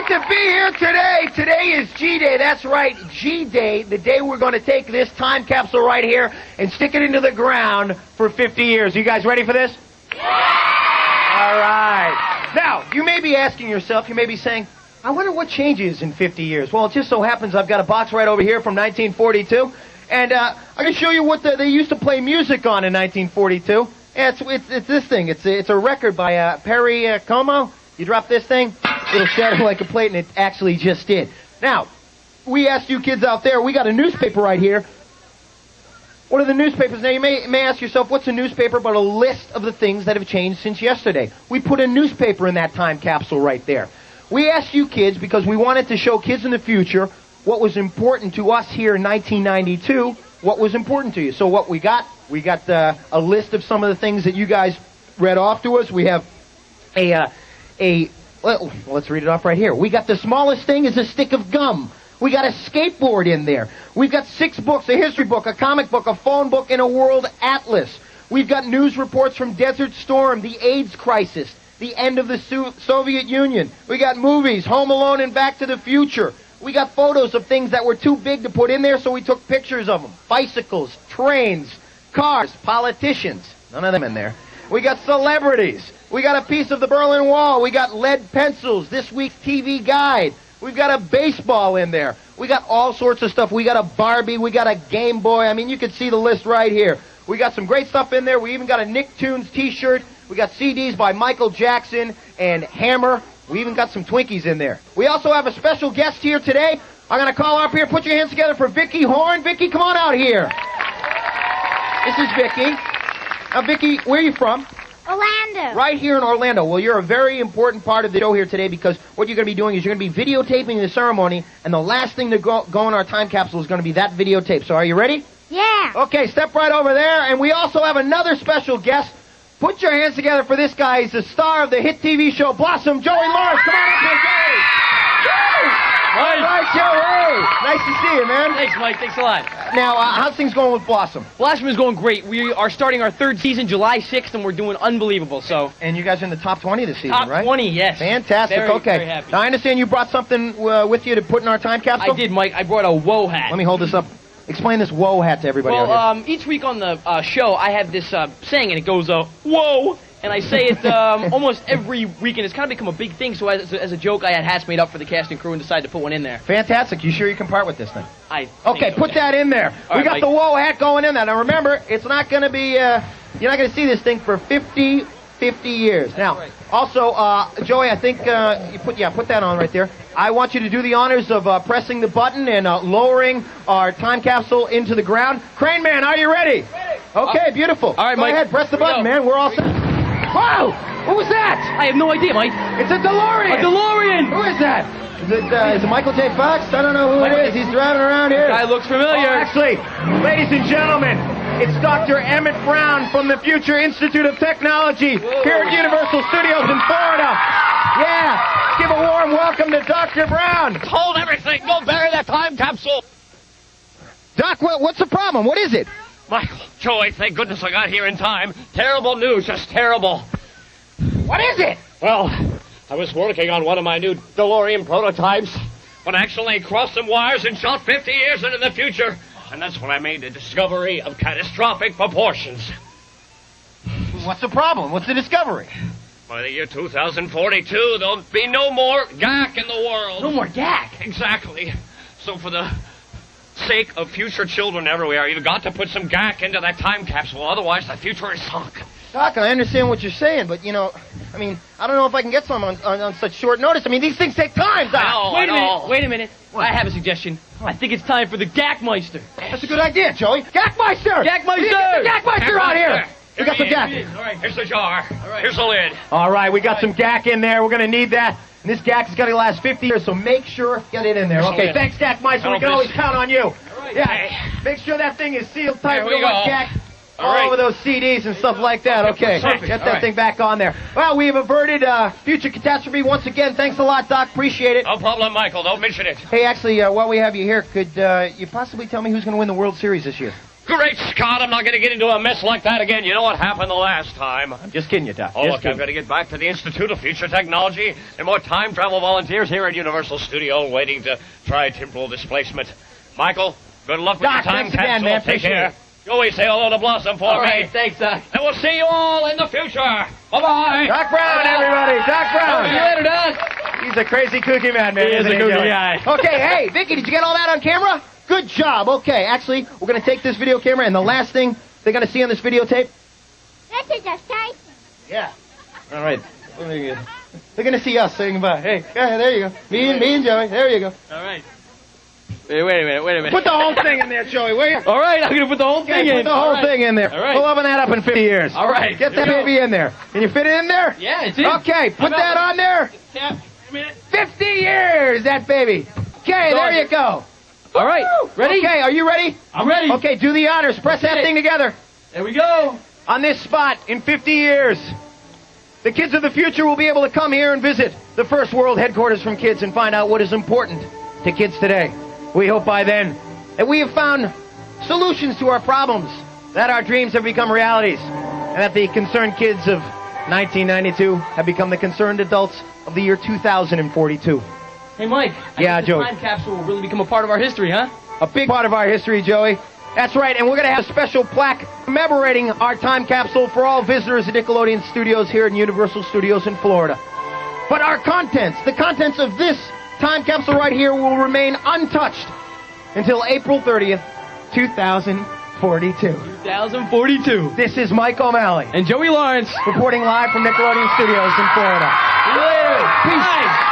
great to be here today. Today is G-Day. That's right, G-Day, the day we're going to take this time capsule right here and stick it into the ground for 50 years. You guys ready for this? Yeah! All right. Now, you may be asking yourself, you may be saying, I wonder what changes in 50 years. Well, it just so happens I've got a box right over here from 1942, and I can show you what they used to play music on in 1942. Yeah, it's this thing. It's a record by Perry Como. You drop this thing, it'll shatter like a plate, and it actually just did. Now, we asked you kids out there, we got a newspaper right here. What are the newspapers? Now, you may ask yourself, what's a newspaper but a list of the things that have changed since yesterday? We put a newspaper in that time capsule right there. We asked you kids because we wanted to show kids in the future what was important to us here in 1992, what was important to you. So what we got a list of some of the things that you guys read off to us. We have well, let's read it off right here. We got the smallest thing is a stick of gum. We got a skateboard in there. We've got 6 books, a history book, a comic book, a phone book, and a world atlas. We've got news reports from Desert Storm, the AIDS crisis, the end of the Soviet Union. We got movies, Home Alone and Back to the Future. We got photos of things that were too big to put in there, so we took pictures of them. Bicycles, trains, cars, politicians. None of them in there. We got celebrities. We got a piece of the Berlin Wall. We got lead pencils, this week's TV guide. We've got a baseball in there. We got all sorts of stuff. We got a Barbie. We got a Game Boy. I mean, you can see the list right here. We got some great stuff in there. We even got a Nicktoons t-shirt. We got CDs by Michael Jackson and Hammer. We even got some Twinkies in there. We also have a special guest here today. I'm going to call her up here. Put your hands together for Vicki Horn. Vicki, come on out here. This is Vicki. Now, Vicki, where are you from? Orlando. Right here in Orlando. Well, you're a very important part of the show here today because what you're going to be doing is you're going to be videotaping the ceremony, and the last thing to go in our time capsule is going to be that videotape. So are you ready? Yeah. Okay, step right over there. And we also have another special guest. Put your hands together for this guy. He's the star of the hit TV show Blossom, Joey Lawrence. Come on up here, Joey. All right, Joey. Nice to see you, man. Thanks, Mike. Thanks a lot. Now, how's things going with Blossom? Blossom is going great. We are starting our 3rd season July 6th, and we're doing unbelievable. So. And you guys are in the top 20 this season, top right? Top 20, yes. Fantastic. Very, okay. very happy. Now, I understand you brought something with you to put in our time capsule? I did, Mike. I brought a whoa hat. Let me hold this up. Explain this whoa hat to everybody out here. Each week on the show, I have this saying, and it goes, whoa. And I say it almost every week, and it's kind of become a big thing. So as a joke, I had hats made up for the cast and crew and decided to put one in there. Fantastic. You sure you can part with this thing? Okay, so, put that in there. We got the whoa hat going in there. Now remember, it's not going to be, you're not going to see this thing for 50 years. Now, also, Joey, I think put that on right there. I want you to do the honors of pressing the button and lowering our time capsule into the ground. Crane Man, are you ready? Okay, beautiful. All right, Go Mike. ahead, press the button, man. We're all set. Wow! What was that? I have no idea, Mike. It's a DeLorean! A DeLorean! Who is that? Is it Michael J. Fox? I don't know who it is. He's driving around here. Guy looks familiar. Oh, actually, ladies and gentlemen, it's Dr. Emmett Brown from the Future Institute of Technology here at Universal Studios in Florida. Yeah, give a warm welcome to Dr. Brown. Hold everything. Go bury that time capsule. Doc, what's the problem? What is it? Michael, Joey, thank goodness I got here in time. Terrible news, just terrible. What is it? Well, I was working on one of my new DeLorean prototypes when I accidentally crossed some wires and shot 50 years into the future. And that's when I made the discovery of catastrophic proportions. What's the problem? What's the discovery? By the year 2042, there'll be no more GAC in the world. No more GAC? Exactly. So for the sake of future children everywhere, you've got to put some GAC into that time capsule, otherwise the future is sunk. Doc, I understand what you're saying, but, I don't know if I can get some on such short notice. I mean, these things take time, Doc. Wait a minute. I have a suggestion. I think it's time for the GACmeister. That's a good idea, Joey. GACmeister! GACmeister! GACmeister out here! We got some GAC. All right, here's the jar. Here's the lid. All right, we got some GAC in there. We're going to need that. And this GAC is going to last 50 years, so make sure get it in there. Okay, thanks, GACmeister. We can always count on you. All right. Yeah, make sure that thing is sealed tight. There We we don't want go. GAC all over those CDs and stuff like that. Okay, Perfect. get that thing back on there. Well, we've averted future catastrophe once again. Thanks a lot, Doc. Appreciate it. No problem, Michael. Don't mention it. Hey, actually, while we have you here, could you possibly tell me who's going to win the World Series this year? Great Scott, I'm not going to get into a mess like that again. You know what happened the last time. I'm just kidding you, Doc. Oh, Just look, kidding. I've got to get back to the Institute of Future Technology and more time travel volunteers here at Universal Studio waiting to try temporal displacement. Michael, good luck with Doc, your time thanks again, capsule. man. Take Appreciate care. it. You always say hello to Blossom for All me. right, thanks, Doc. And we'll see you all in the future. Bye-bye. Doc Brown, everybody. Doc Brown. See you later, Doc. He's a crazy kooky man, man. He is isn't a kooky Joey? guy. Okay, hey, Vicky, did you get all that on camera? Good job. Okay, actually, we're going to take this video camera, and the last thing they're going to see on this videotape. This is a sight. Yeah. All right. They're going to see us saying goodbye. Hey, yeah, there you go. Me and Joey. There you go. All right. Wait a minute. Put the whole thing in there, Joey, will you? All right, I'm going to put the whole thing in. Put the whole All right. thing in there. All right. We'll open that up in 50 years. All right. Get that Here we go. baby in there. Can you fit it in there? Yeah, it's in. Okay, put that on there. Tap. A minute. 50 years, that baby. Okay, there you go. All right, ready? Okay, are you ready? I'm ready. Okay, do the honors. Press that thing together. There we go. On this spot, in 50 years, the kids of the future will be able to come here and visit the first world headquarters from kids and find out what is important to kids today. We hope by then that we have found solutions to our problems, that our dreams have become realities, and that the concerned kids of 1992 have become the concerned adults of the year 2042. Hey, Mike. Yeah, I guess Joey. the time capsule will really become a part of our history, huh? A big part of our history, Joey. That's right, and we're going to have a special plaque commemorating our time capsule for all visitors at Nickelodeon Studios here in Universal Studios in Florida. But our contents, the contents of this time capsule right here will remain untouched until April 30th, 2042. 2042. This is Mike O'Malley, And Joey Lawrence. reporting live from Nickelodeon Studios in Florida. See you later. Peace. Bye.